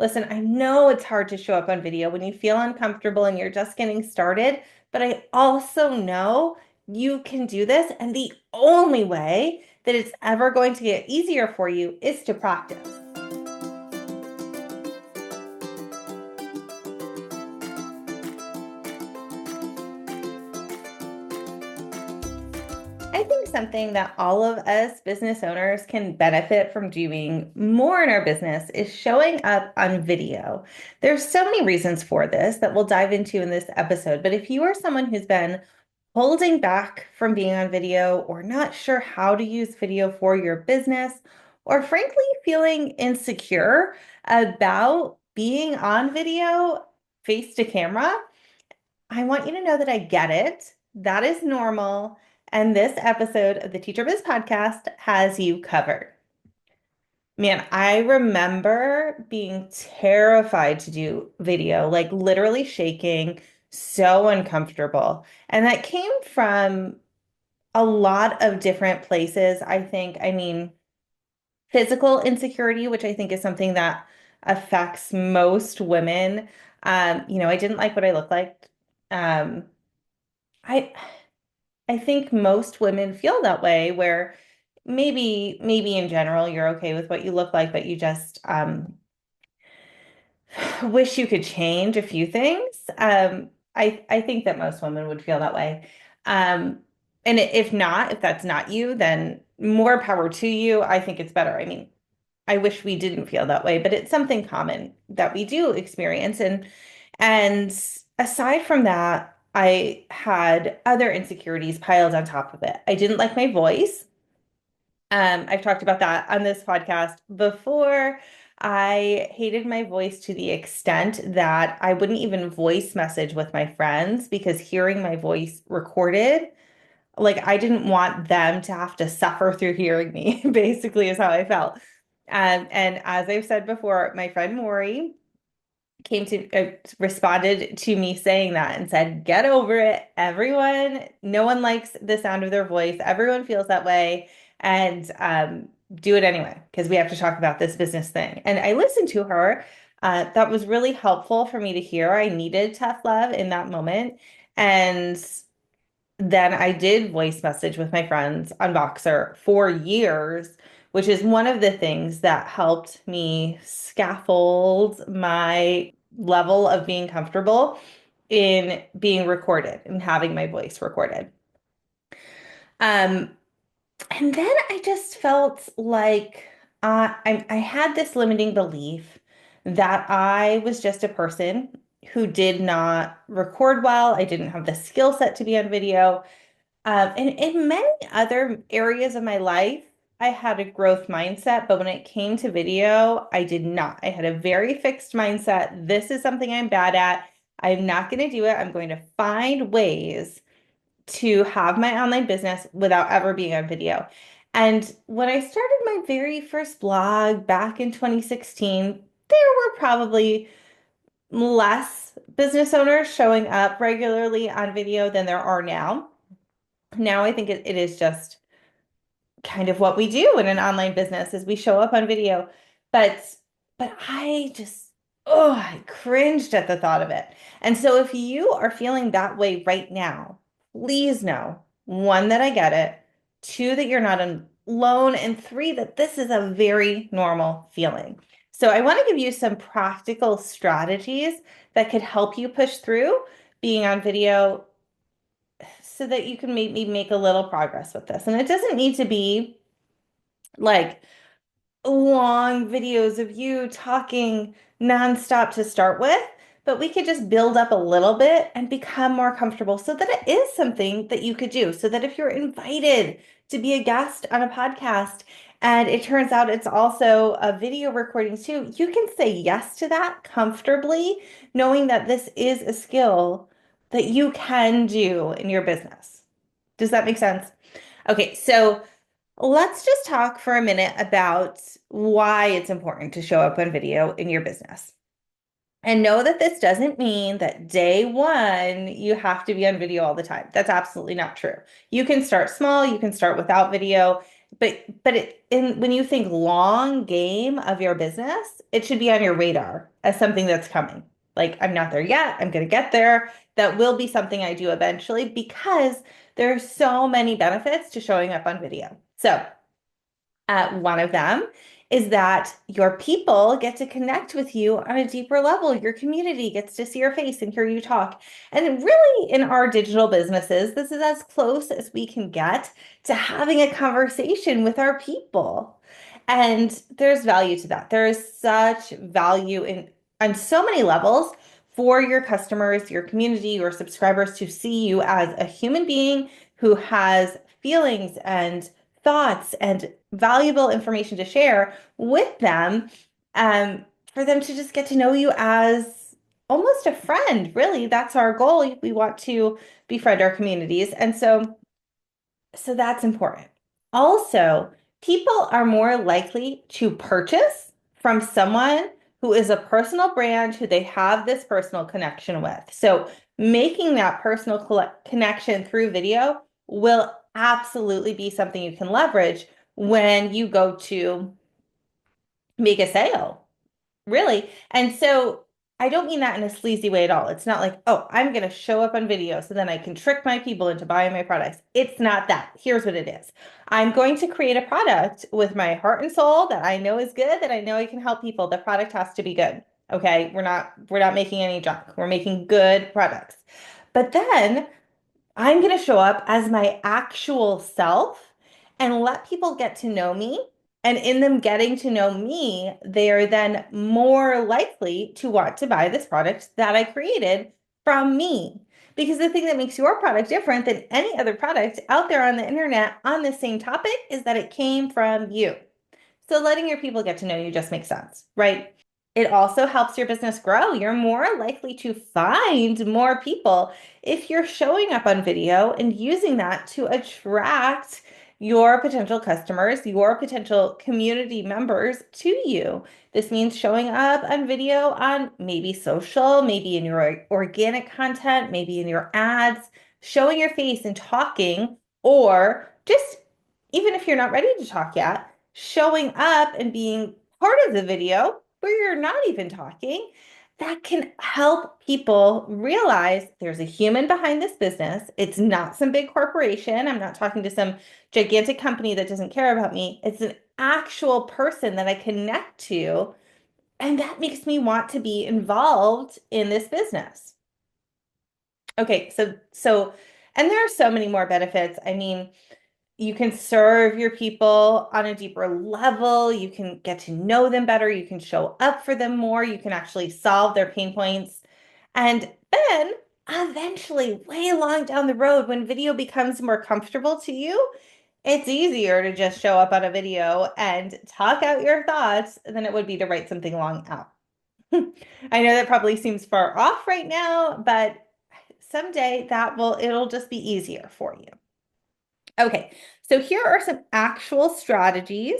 Listen, I know it's hard to show up on video when you feel uncomfortable and you're just getting started, but I also know you can do this. And the only way that it's ever going to get easier for you is to practice. I think something that all of us business owners can benefit from doing more in our business is showing up on video. There's so many reasons for this that we'll dive into in this episode, but if you are someone who's been holding back from being on video or not sure how to use video for your business, or frankly feeling insecure about being on video face to camera, I want you to know that I get it. That is normal. And this episode of the Teacher Biz podcast has you covered. Man, I remember being terrified to do video, like literally shaking, so uncomfortable. And that came from a lot of different places, I think. I mean, physical insecurity, which I think is something that affects most women. I didn't like what I looked like. Um, I I think most women feel that way where maybe in general you're okay with what you look like, but you just wish you could change a few things. I think that most women would feel that way. Um, and if not, if that's not you, then more power to you. I think it's better. I mean, I wish we didn't feel that way, but it's something common that we do experience. And aside from that, I had other insecurities piled on top of it. I didn't like my voice. I've talked about that on this podcast before. I hated my voice to the extent that I wouldn't even voice message with my friends because hearing my voice recorded, like I didn't want them to have to suffer through hearing me, basically, is how I felt. And as I've said before, my friend Maury responded to me saying that and said, "Get over it. No one likes the sound of their voice. Everyone feels that way. And do it anyway, because we have to talk about this business thing." And I listened to her. That was really helpful for me to hear. I needed tough love in that moment. And then I did voice message with my friends on Voxer for years, which is one of the things that helped me scaffold my level of being comfortable in being recorded and having my voice recorded. Um, and then I just felt like I had this limiting belief that I was just a person who did not record well. I didn't have the skill set to be on video. And in many other areas of my life, I had a growth mindset, but when it came to video, I did not. I had a very fixed mindset. This is something I'm bad at. I'm not going to do it. I'm going to find ways to have my online business without ever being on video. And when I started my very first blog back in 2016, there were probably less business owners showing up regularly on video than there are now. Now I think it is just kind of what we do in an online business is we show up on video. But but I cringed at the thought of it. And so if you are feeling that way right now, please know, one, that I get it, two, that you're not alone, and three, that this is a very normal feeling. So I want to give you some practical strategies that could help you push through being on video so that you can maybe make a little progress with this. And it doesn't need to be like long videos of you talking nonstop to start with, but we could just build up a little bit and become more comfortable so that it is something that you could do. So that if you're invited to be a guest on a podcast and it turns out it's also a video recording too, you can say yes to that comfortably, knowing that this is a skill that you can do in your business. Does that make sense? Okay, so let's just talk for a minute about why it's important to show up on video in your business. And know that this doesn't mean that day one you have to be on video all the time. That's absolutely not true. You can start small, you can start without video. when you think long game of your business, it should be on your radar as something that's coming. Like, I'm not there yet. I'm going to get there. That will be something I do eventually because there are so many benefits to showing up on video. So, one of them is that your people get to connect with you on a deeper level. Your community gets to see your face and hear you talk. And really, in our digital businesses, this is as close as we can get to having a conversation with our people. And there's value to that. There is such value in on so many levels for your customers, your community, your subscribers to see you as a human being who has feelings and thoughts and valuable information to share with them, um, for them to just get to know you as almost a friend. Really, that's our goal. We want to befriend our communities. And so that's important. Also, people are more likely to purchase from someone who is a personal brand who they have this personal connection with. So, making that personal connection through video will absolutely be something you can leverage when you go to make a sale. Really. And so I don't mean that in a sleazy way at all. It's not like, oh, I'm going to show up on video so then I can trick my people into buying my products. It's not that. Here's what it is. I'm going to create a product with my heart and soul that I know is good, that I know I can help people. The product has to be good. Okay? We're not making any junk. We're making good products. But then I'm going to show up as my actual self and let people get to know me. And in them getting to know me, they are then more likely to want to buy this product that I created from me. Because the thing that makes your product different than any other product out there on the internet on the same topic is that it came from you. So letting your people get to know you just makes sense, right? It also helps your business grow. You're more likely to find more people if you're showing up on video and using that to attract your potential customers, your potential community members to you. This means showing up on video on maybe social, maybe in your organic content, maybe in your ads, showing your face and talking, or just even if you're not ready to talk yet, showing up and being part of the video where you're not even talking, that can help people realize there's a human behind this business. It's not some big corporation. I'm not talking to some gigantic company that doesn't care about me. It's an actual person that I connect to, and that makes me want to be involved in this business. Okay, so and there are so many more benefits. I mean, you can serve your people on a deeper level. You can get to know them better. You can show up for them more. You can actually solve their pain points. And then eventually, way along down the road, when video becomes more comfortable to you, it's easier to just show up on a video and talk out your thoughts than it would be to write something long out. I know that probably seems far off right now, but someday it'll just be easier for you. Okay, so here are some actual strategies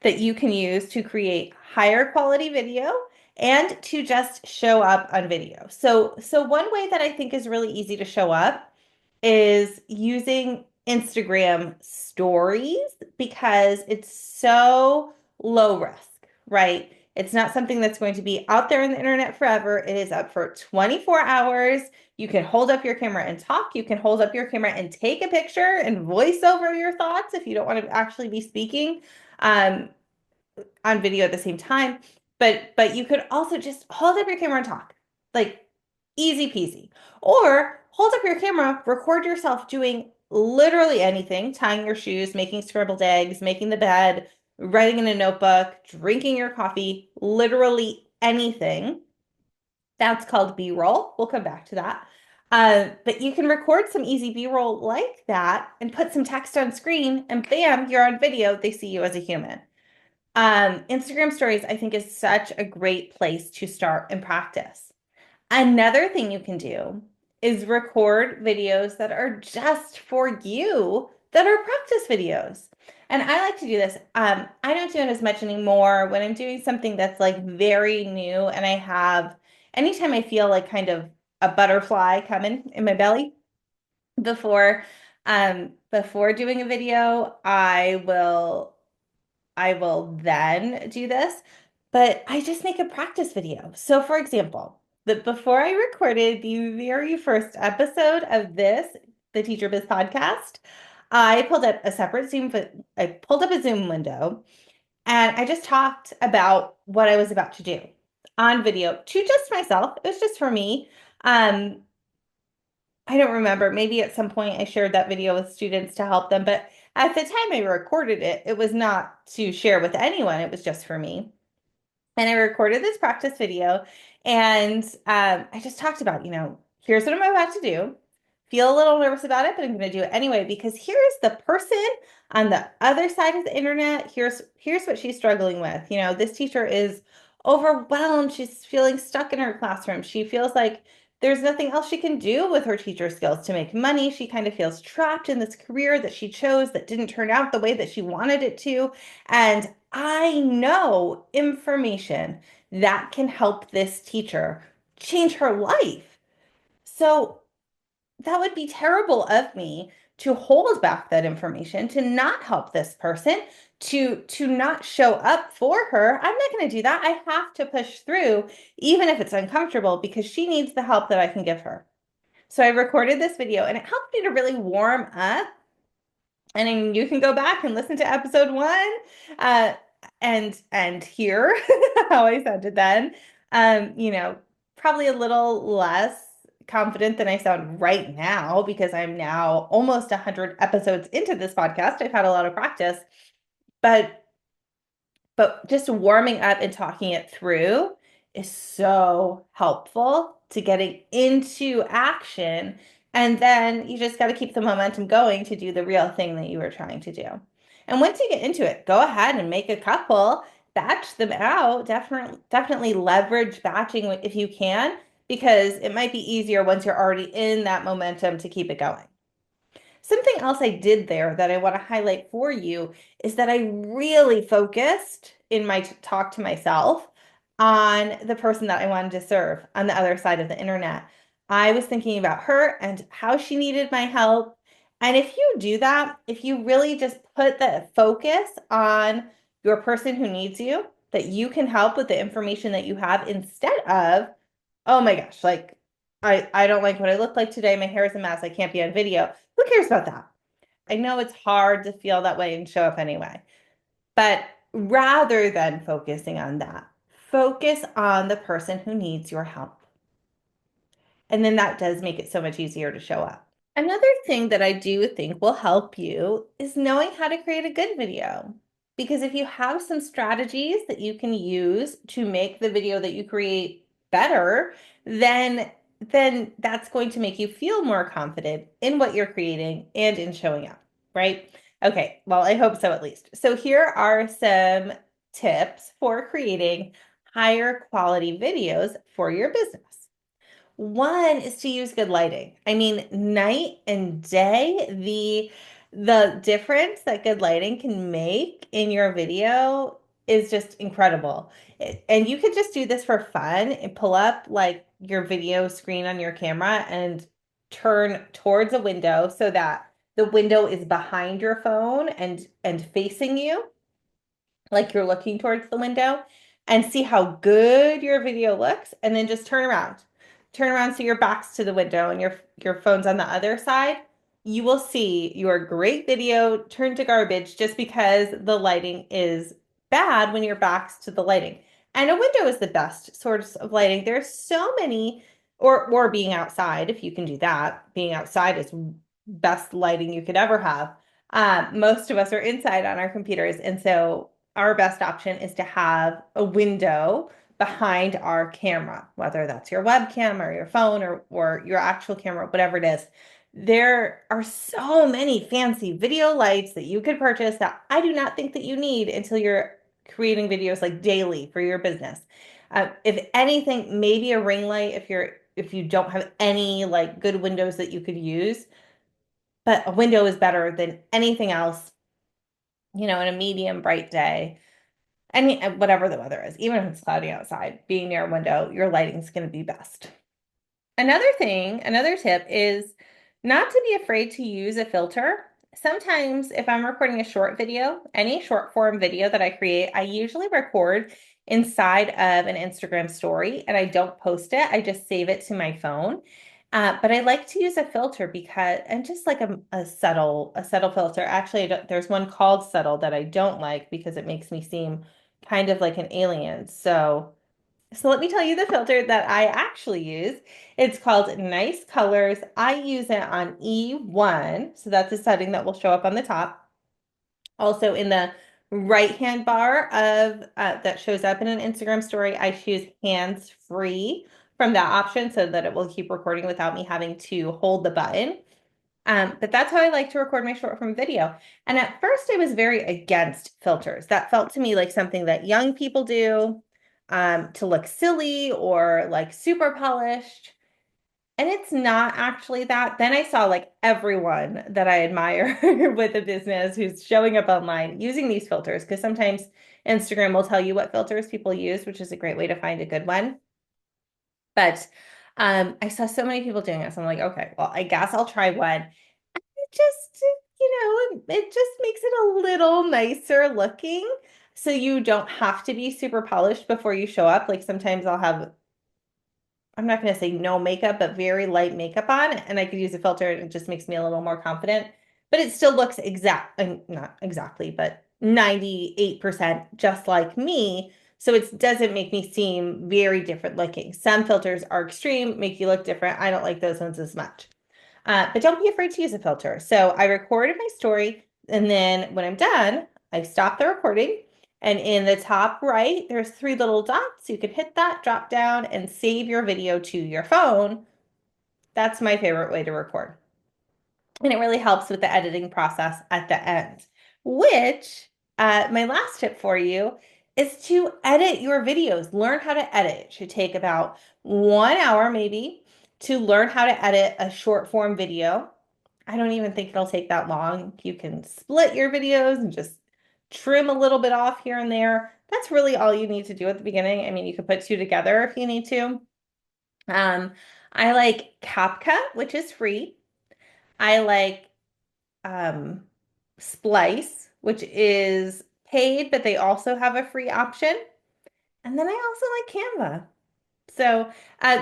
that you can use to create higher quality video and to just show up on video. So one way that I think is really easy to show up is using Instagram stories because it's so low risk, right? It's not something that's going to be out there in the internet forever. It is up for 24 hours. You can hold up your camera and talk. You can hold up your camera and take a picture and voice over your thoughts if you don't want to actually be speaking um, on video at the same time. But you could also just hold up your camera and talk. Like easy peasy. Or hold up your camera, record yourself doing literally anything, tying your shoes, making scrambled eggs, making the bed, writing in a notebook, drinking your coffee, literally anything. That's called B-roll. We'll come back to that. But you can record some easy B-roll like that and put some text on screen, and bam, you're on video. They see you as a human. Instagram stories, I think, is such a great place to start and practice. Another thing you can do is record videos that are just for you, that are practice videos. And I like to do this. I don't do it as much anymore when I'm doing something that's like very new and I have, anytime I feel like kind of a butterfly coming in my belly before before doing a video, I will then do this, but I just make a practice video. So for example, before I recorded the very first episode of the Teacher Biz podcast, I pulled up a separate I pulled up a Zoom window and I just talked about what I was about to do on video to just myself. It was just for me. Um, I don't remember. Maybe at some point I shared that video with students to help them, but at the time I recorded it, it was not to share with anyone. It was just for me. And I recorded this practice video and I just talked about, here's what I'm about to do. Feel a little nervous about it, but I'm going to do it anyway because here's the person on the other side of the internet. Here's what she's struggling with. This teacher is overwhelmed. She's feeling stuck in her classroom. She feels like there's nothing else she can do with her teacher skills to make money. She kind of feels trapped in this career that she chose that didn't turn out the way that she wanted it to. And I know information that can help this teacher change her life. So that would be terrible of me to hold back that information, to not help this person, to not show up for her. I'm not going to do that. I have to push through, even if it's uncomfortable, because she needs the help that I can give her. So I recorded this video and it helped me to really warm up. And then you can go back and listen to episode one, uh, and hear how I sounded then. Probably a little less confident than I sound right now because I'm now almost 100 episodes into this podcast. I've had a lot of practice, but just warming up and talking it through is so helpful to getting into action. And then you just got to keep the momentum going to do the real thing that you were trying to do. And once you get into it, go ahead and make a couple, batch them out. Definitely leverage batching if you can, because it might be easier once you're already in that momentum to keep it going. Something else I did there that I want to highlight for you is that I really focused in my talk to myself on the person that I wanted to serve on the other side of the internet. I was thinking about her and how she needed my help. And if you do that, if you really just put the focus on your person who needs you, that you can help with the information that you have instead of, oh my gosh, like I don't like what I look like today. My hair is a mess. I can't be on video. Who cares about that? I know it's hard to feel that way and show up anyway. But rather than focusing on that, focus on the person who needs your help. And then that does make it so much easier to show up. Another thing that I do think will help you is knowing how to create a good video. Because if you have some strategies that you can use to make the video that you create better, then that's going to make you feel more confident in what you're creating and in showing up, right? Okay, well, I hope so at least. So here are some tips for creating higher quality videos for your business. One is to use good lighting. I mean, night and day, the difference that good lighting can make in your video is just incredible. And you could just do this for fun and pull up like your video screen on your camera and turn towards a window so that the window is behind your phone and facing you like you're looking towards the window and see how good your video looks and then just turn around. Turn around so your back's to the window and your phone's on the other side. You will see your great video turn to garbage just because the lighting is bad when your back's to the lighting. And a window is the best source of lighting. There's so many, or being outside, if you can do that. Being outside is best lighting you could ever have. Most of us are inside on our computers, and so our best option is to have a window behind our camera, whether that's your webcam or your phone or your actual camera, whatever it is. There are so many fancy video lights that you could purchase that I do not think that you need until you're creating videos like daily for your business. If anything, maybe a ring light if you don't have any like good windows that you could use, but a window is better than anything else, in a medium bright day. Whatever the weather is, even if it's cloudy outside, being near a window, your lighting's going to be best. Another tip is not to be afraid to use a filter. Sometimes if I'm recording a short video, any short form video that I create, I usually record inside of an Instagram story and I don't post it. I just save it to my phone. But I like to use a filter because, and just like a subtle filter. Actually, there's one called subtle that I don't like because it makes me seem kind of like an alien. So let me tell you the filter that I actually use. It's called Nice Colors. I use it on E1. So that's a setting that will show up on the top. Also in the right-hand bar of that shows up in an Instagram story, I choose hands free from that option so that it will keep recording without me having to hold the button. But that's how I like to record my short form video. And at first, I was very against filters. That felt to me like something that young people do to look silly or like super polished. And it's not actually that. Then I saw like everyone that I admire with a business who's showing up online using these filters because sometimes Instagram will tell you what filters people use, which is a great way to find a good one. But I saw so many people doing this. I'm like, okay, well, I guess I'll try one. It just, it just makes it a little nicer looking. So you don't have to be super polished before you show up. Like sometimes I'll have, I'm not going to say no makeup, but very light makeup on, and I could use a filter and it just makes me a little more confident. But it still looks not exactly, but 98% just like me. So it doesn't make me seem very different looking. Some filters are extreme, make you look different. I don't like those ones as much. But don't be afraid to use a filter. So I recorded my story, and then when I'm done, I stop the recording. And in the top right, there's three little dots. You can hit that, drop down, and save your video to your phone. That's my favorite way to record. And it really helps with the editing process at the end, which my last tip for you is to edit your videos. Learn how to edit. It should take about 1 hour maybe to learn how to edit a short form video. I don't even think it'll take that long. You can split your videos and just trim a little bit off here and there. That's really all you need to do at the beginning. I mean, you could put two together if you need to. Um, I like CapCut, which is free. I like um, Splice, which is paid, but they also have a free option. And then I also like Canva. So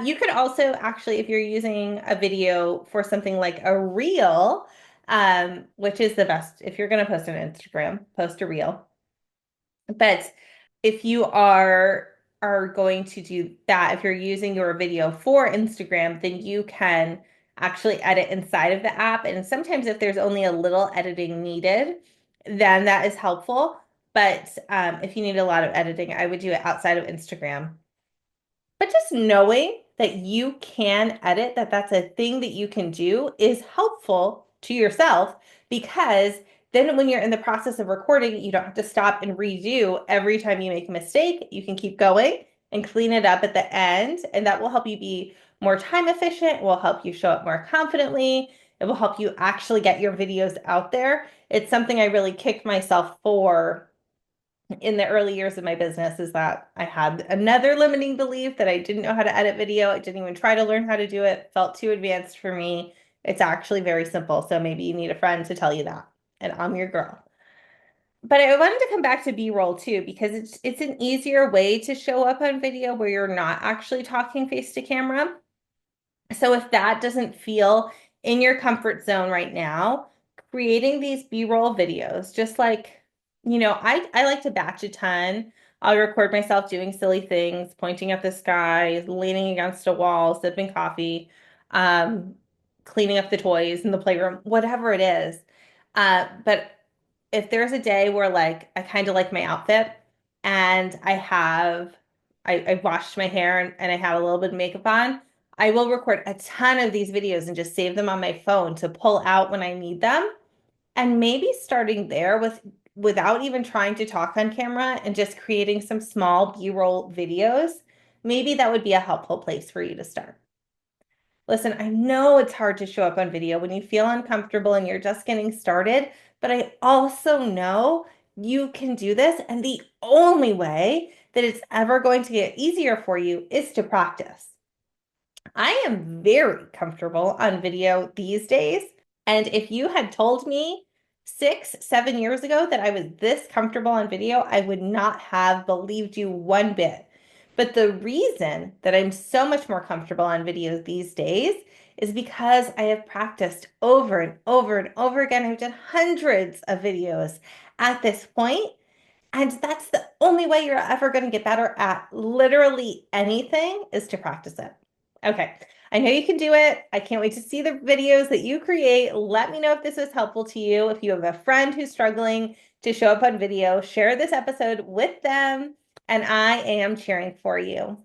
you could also actually, if you're using a video for something like a reel, which is the best, if you're going to post on Instagram, post a reel. But if you are going to do that, if you're using your video for Instagram, then you can actually edit inside of the app. And sometimes if there's only a little editing needed, then that is helpful. But if you need a lot of editing, I would do it outside of Instagram. But just knowing that you can edit, that that's a thing that you can do is helpful to yourself because then when you're in the process of recording, you don't have to stop and redo every time you make a mistake. You can keep going and clean it up at the end, and that will help you be more time efficient, it will help you show up more confidently. It will help you actually get your videos out there. It's something I really kicked myself for in the early years of my business is that I had another limiting belief that I didn't know how to edit video. I didn't even try to learn how to do it. Felt too advanced for me. It's actually very simple. So maybe you need a friend to tell you that. And I'm your girl. But I wanted to come back to B-roll too, because it's an easier way to show up on video where you're not actually talking face to camera. So if that doesn't feel in your comfort zone right now, creating these B-roll videos, just like, I like to batch a ton. I'll record myself doing silly things, pointing at the sky, leaning against a wall, sipping coffee, um, cleaning up the toys in the playroom, whatever it is. But if there's a day where like I kind of like my outfit and I washed my hair and I have a little bit of makeup on, I will record a ton of these videos and just save them on my phone to pull out when I need them. And maybe starting there without even trying to talk on camera and just creating some small B-roll videos, maybe that would be a helpful place for you to start. Listen, I know it's hard to show up on video when you feel uncomfortable and you're just getting started, but I also know you can do this. And the only way that it's ever going to get easier for you is to practice. I am very comfortable on video these days. And if you had told me 6, 7 years ago that I was this comfortable on video, I would not have believed you one bit. But the reason that I'm so much more comfortable on video these days is because I have practiced over and over and over again. I've done hundreds of videos at this point, and that's the only way you're ever going to get better at literally anything is to practice it. Okay. I know you can do it. I can't wait to see the videos that you create. Let me know if this was helpful to you. If you have a friend who's struggling to show up on video, share this episode with them, and I am cheering for you.